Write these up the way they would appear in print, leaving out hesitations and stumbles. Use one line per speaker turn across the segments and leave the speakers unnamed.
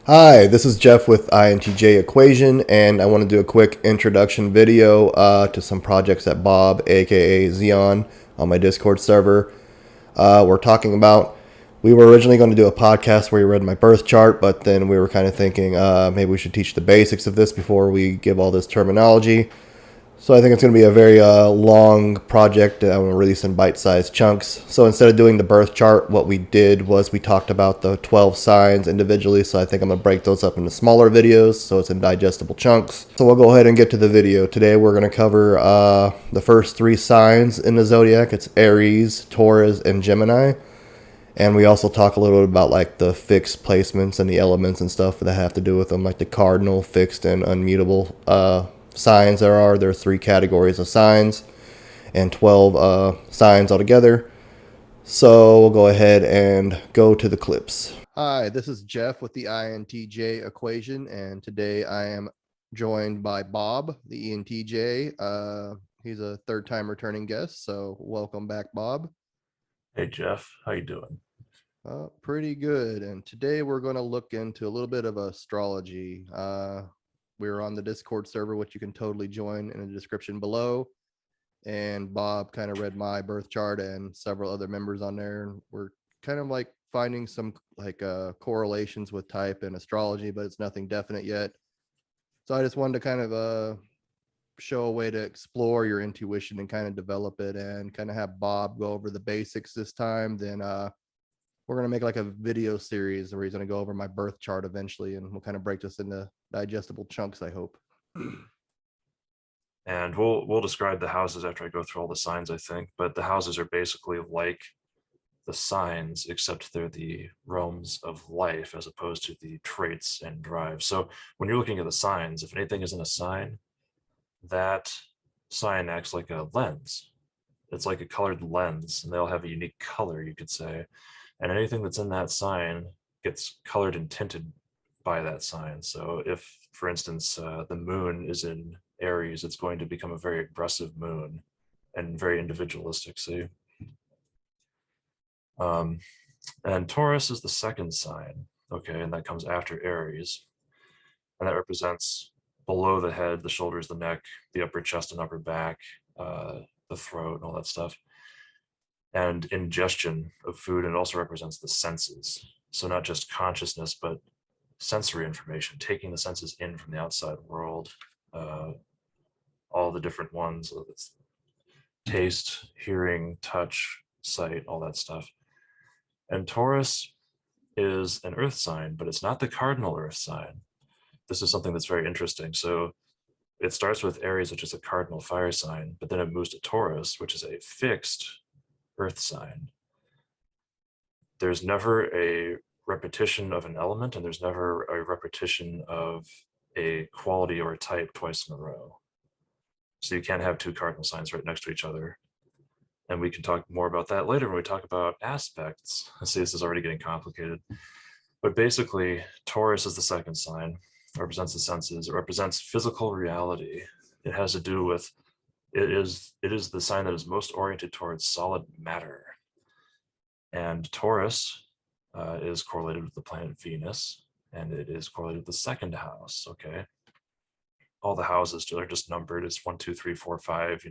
Hi, this is Jeff with INTJ Equation, and I want to do a quick introduction video to some projects that Bob, aka Xeon, on my Discord server. We're talking about. We were originally going to do a podcast where we read my birth chart, but then we were kind of thinking maybe we should teach the basics of this before we give all this terminology. So I think it's going to be a very long project. I'm going to release in bite-sized chunks. So instead of doing the birth chart, what we did was we talked about the 12 signs individually. So I think I'm going to break those up into smaller videos so it's in digestible chunks. So we'll go ahead and get to the video. Today we're going to cover the first three signs in the zodiac. It's Aries, Taurus, and Gemini. And we also talk a little bit about like the fixed placements and the elements and stuff that have to do with them, like the cardinal, fixed, and unmutable signs there are. There are three categories of signs and 12 signs altogether. So we'll go ahead and go to the clips. Hi, this is Jeff with the INTJ equation, and today I am joined by Bob, the ENTJ. He's a third-time returning guest, so welcome back, Bob.
Hey Jeff, how you doing?
Pretty good. And today we're going to look into a little bit of astrology. We're on the Discord server, which you can totally join in the description below. And Bob kind of read my birth chart and several other members on there. And we're kind of like finding some like correlations with type and astrology, but it's nothing definite yet. So I just wanted to kind of show a way to explore your intuition and kind of develop it and kind of have Bob go over the basics this time. Then we're going to make like a video series where he's going to go over my birth chart eventually, and we'll kind of break this into digestible chunks, I hope.
And we'll describe the houses after I go through all the signs, I think. But the houses are basically like the signs, except they're the realms of life as opposed to the traits and drives. So when you're looking at the signs, if anything is in a sign, that sign acts like a lens. It's like a colored lens, and they all have a unique color, you could say. And anything that's in that sign gets colored and tinted by that sign. So if, for instance, the moon is in Aries, it's going to become a very aggressive moon and very individualistic. See, um, and Taurus is the second sign. Okay, and that comes after Aries, and that represents below the head, the shoulders, the neck, the upper chest and upper back, the throat, and all that stuff. And ingestion of food, and it also represents the senses. So not just consciousness, but sensory information, taking the senses in from the outside world, all the different ones, taste, hearing, touch, sight, all that stuff. And Taurus is an earth sign, but it's not the cardinal earth sign. This is something that's very interesting. So it starts with Aries, which is a cardinal fire sign, but then it moves to Taurus, which is a fixed earth sign. There's never a repetition of an element, and there's never a repetition of a quality or a type twice in a row. So you can't have two cardinal signs right next to each other. And we can talk more about that later when we talk about aspects. I see this is already getting complicated. But basically, Taurus is the second sign. It represents the senses. It represents physical reality. It has to do with it is the sign that is most oriented towards solid matter. And Taurus is correlated with the planet Venus, and it is correlated with the second house. Okay, all the houses are just numbered. It's 1, 2, 3, 4, 5.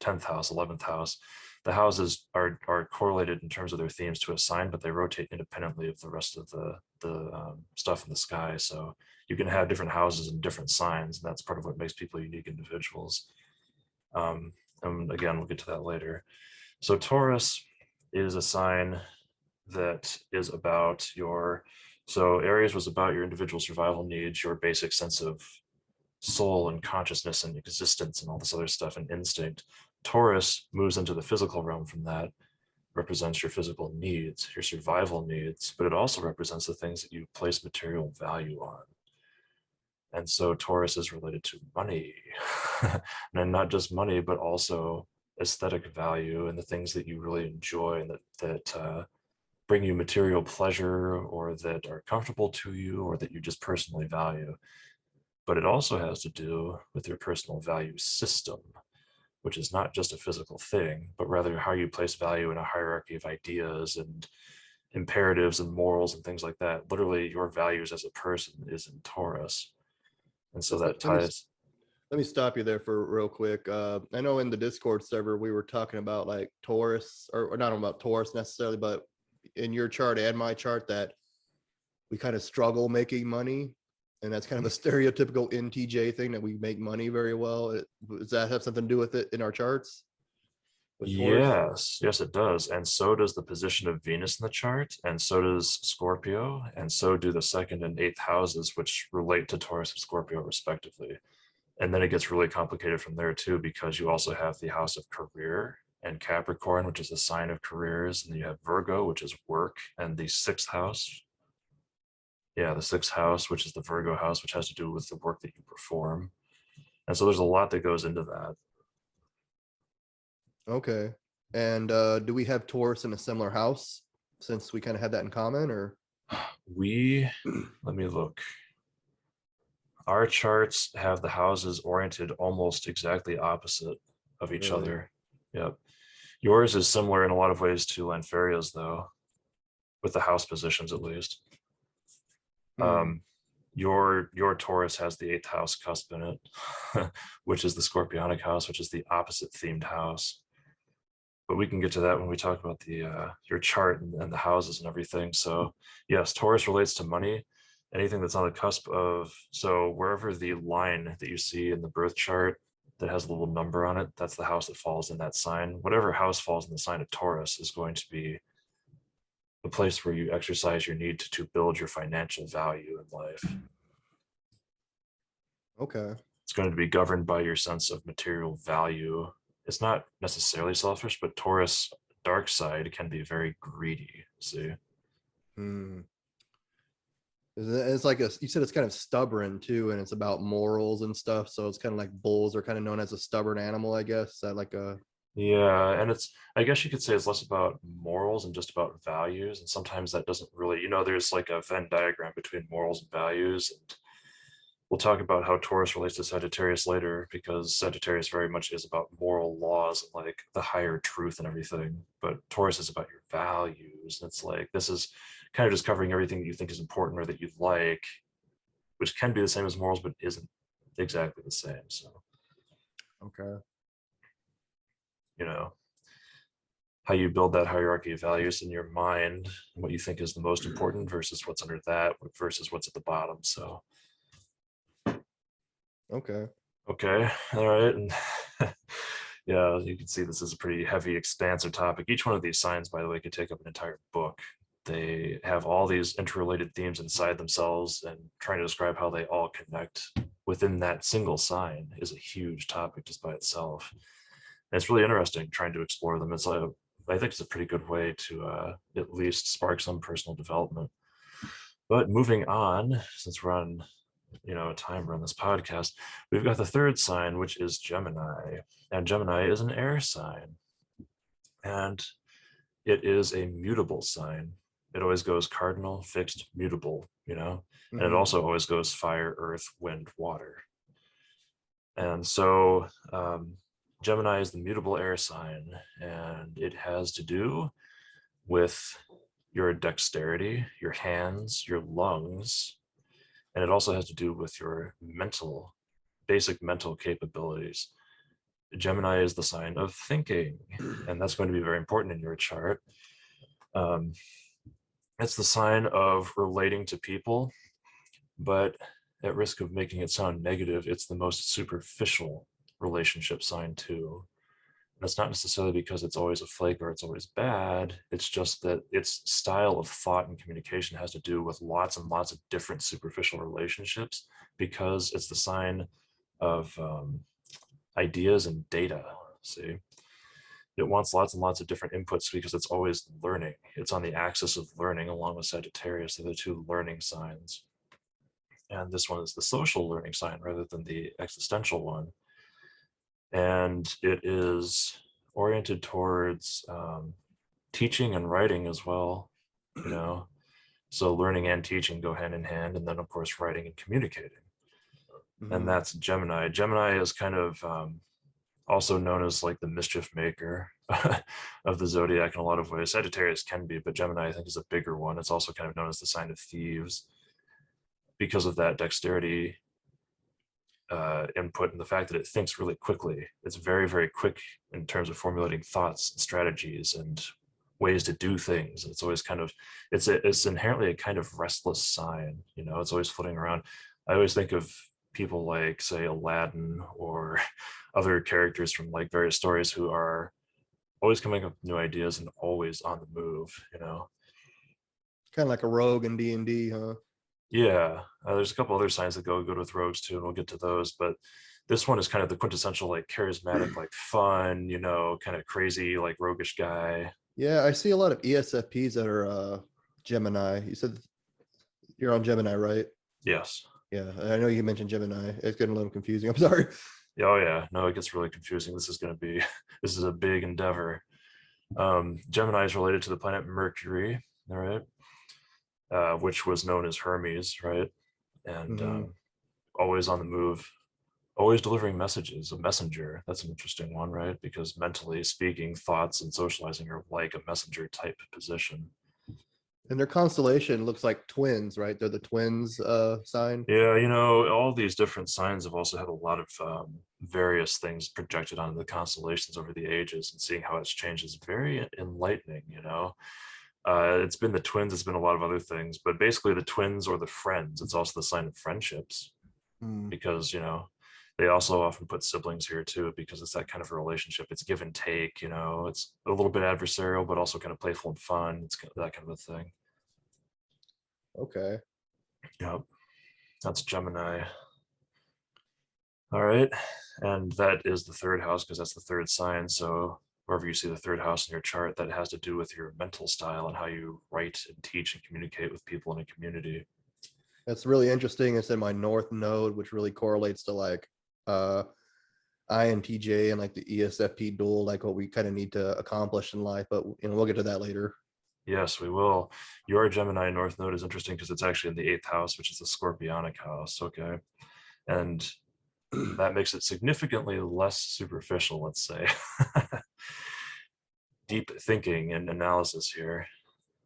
10th house, 11th house. The houses are correlated in terms of their themes to a sign, but they rotate independently of the rest of the stuff in the sky. So you can have different houses and different signs, and that's part of what makes people unique individuals. And again, we'll get to that later. So Taurus is a sign that is about so Aries was about your individual survival needs, your basic sense of soul and consciousness and existence and all this other stuff and instinct. Taurus moves into the physical realm from that, represents your physical needs, your survival needs, but it also represents the things that you place material value on. And so Taurus is related to money, and not just money, but also aesthetic value and the things that you really enjoy and that bring you material pleasure, or that are comfortable to you, or that you just personally value. But it also has to do with your personal value system, which is not just a physical thing, but rather how you place value in a hierarchy of ideas and imperatives and morals and things like that. Literally, your values as a person is in Taurus, and so
Just
that
let me
ties.
let me stop you there for real quick. I know in the Discord server we were talking about like Taurus, or not about Taurus necessarily, but in your chart and my chart that we kind of struggle making money, and that's kind of a stereotypical NTJ thing that we make money very well. Does that have something to do with it in our charts with Taurus?
Yes, yes, it does. And so does the position of Venus in the chart, and so does Scorpio, and so do the second and eighth houses, which relate to Taurus and Scorpio, respectively. And then it gets really complicated from there, too, because you also have the house of career and Capricorn, which is a sign of careers, and then you have Virgo, which is work, and the sixth house. Yeah, the sixth house, which is the Virgo house, which has to do with the work that you perform. And so there's a lot that goes into that.
Okay. And do we have Taurus in a similar house since we kind of had that in common, or?
Let me look. Our charts have the houses oriented almost exactly opposite of each
Really?
other. Yep. Yours is similar in a lot of ways to Lanferia's, though, with the house positions at least.
Hmm.
Your Taurus has the eighth house cusp in it, which is the Scorpionic house, which is the opposite themed house. But we can get to that when we talk about the your chart and the houses and everything. So yes, Taurus relates to money. Anything that's on the cusp of, so wherever the line that you see in the birth chart that has a little number on it, that's the house that falls in that sign. Whatever house falls in the sign of Taurus is going to be the place where you exercise your need to build your financial value in life.
Okay.
It's going to be governed by your sense of material value. It's not necessarily selfish, but Taurus dark side can be very greedy. See?
Hmm. It's like you said, it's kind of stubborn too, and it's about morals and stuff. So it's kind of like bulls are kind of known as a stubborn animal, I guess. Is that like a
Yeah, and it's, I guess you could say it's less about morals and just about values. And sometimes that doesn't really, there's like a Venn diagram between morals and values. And we'll talk about how Taurus relates to Sagittarius later, because Sagittarius very much is about moral laws and like the higher truth and everything. But Taurus is about your values. And it's like, this is kind of just covering everything that you think is important or that you like, which can be the same as morals, but isn't exactly the same. So,
okay?
you know, how you build that hierarchy of values in your mind, what you think is the most important versus what's under that versus what's at the bottom. So,
Okay.
okay, all right. And yeah, you can see this is a pretty heavy, expansive topic. Each one of these signs, by the way, could take up an entire book. They have all these interrelated themes inside themselves, and trying to describe how they all connect within that single sign is a huge topic just by itself. And it's really interesting trying to explore them. It's like, I think it's a pretty good way to at least spark some personal development. But moving on, since we're on a timer on this podcast, we've got the third sign, which is Gemini. And Gemini is an air sign. And it is a mutable sign. It always goes cardinal, fixed, mutable. And it
Hmm.
also always goes fire, earth, wind, water. And so Gemini is the mutable air sign, and it has to do with your dexterity, your hands, your lungs, and it also has to do with your basic mental capabilities. Gemini is the sign of thinking, and that's going to be very important in your chart. Um, it's the sign of relating to people, but at risk of making it sound negative, it's the most superficial relationship sign too. And it's not necessarily because it's always a flake or it's always bad. It's just that its style of thought and communication has to do with lots and lots of different superficial relationships, because it's the sign of ideas and data. See, it wants lots and lots of different inputs because it's always learning. It's on the axis of learning along with Sagittarius. They're the two learning signs. And this one is the social learning sign rather than the existential one. And it is oriented towards teaching and writing as well, you know. So learning and teaching go hand in hand, and then of course writing and communicating. And
Hmm.
that's Gemini. Gemini is kind of also known as like the mischief maker of the zodiac in a lot of ways. Sagittarius can be, but Gemini I think is a bigger one. It's also kind of known as the sign of thieves because of that dexterity input and the fact that it thinks really quickly. It's very, very quick in terms of formulating thoughts and strategies and ways to do things. It's always kind of, it's inherently a kind of restless sign. You know, it's always floating around. I always think of people like, say, Aladdin or other characters from like various stories who are always coming up with new ideas and always on the move. You know.
Kind of like a rogue in D&D, huh?
Yeah, there's a couple other signs that go good with rogues too, and we'll get to those. But this one is kind of the quintessential, like charismatic, like fun, you know, kind of crazy, like roguish guy.
Yeah, I see a lot of ESFPs that are Gemini. You said you're on Gemini, right?
Yes.
Yeah, I know you mentioned Gemini. It's getting a little confusing. I'm sorry.
Yeah, oh yeah. No, it gets really confusing. This is going to be, this is a big endeavor. Gemini is related to the planet Mercury, all right, which was known as Hermes, right, and
Hmm.
always on the move, always delivering messages, a messenger. That's an interesting one, right? Because mentally speaking, thoughts and socializing are like a messenger type position.
And their constellation looks like twins, right? They're the twins sign.
Yeah, you know, all these different signs have also had a lot of various things projected onto the constellations over the ages, and seeing how it's changed is very enlightening, you know. It's been the twins, it's been a lot of other things, but basically the twins or the friends, it's also the sign of friendships
Hmm.
because, you know, they also often put siblings here too because it's that kind of a relationship. It's give and take, you know, it's a little bit adversarial, but also kind of playful and fun. It's that kind of a thing.
Okay.
Yep, that's Gemini. All right. And that is the third house because that's the third sign. So wherever you see the third house in your chart, that has to do with your mental style and how you write and teach and communicate with people in a community.
That's really interesting. It's in my North Node, which really correlates to like uh INTJ and like the ESFP dual, like what we kind of need to accomplish in life. But we'll get to that later.
Yes, we will. Your Gemini North Node is interesting because it's actually in the eighth house, which is the Scorpionic house. Okay. And that makes it significantly less superficial, let's say. Deep thinking and analysis here.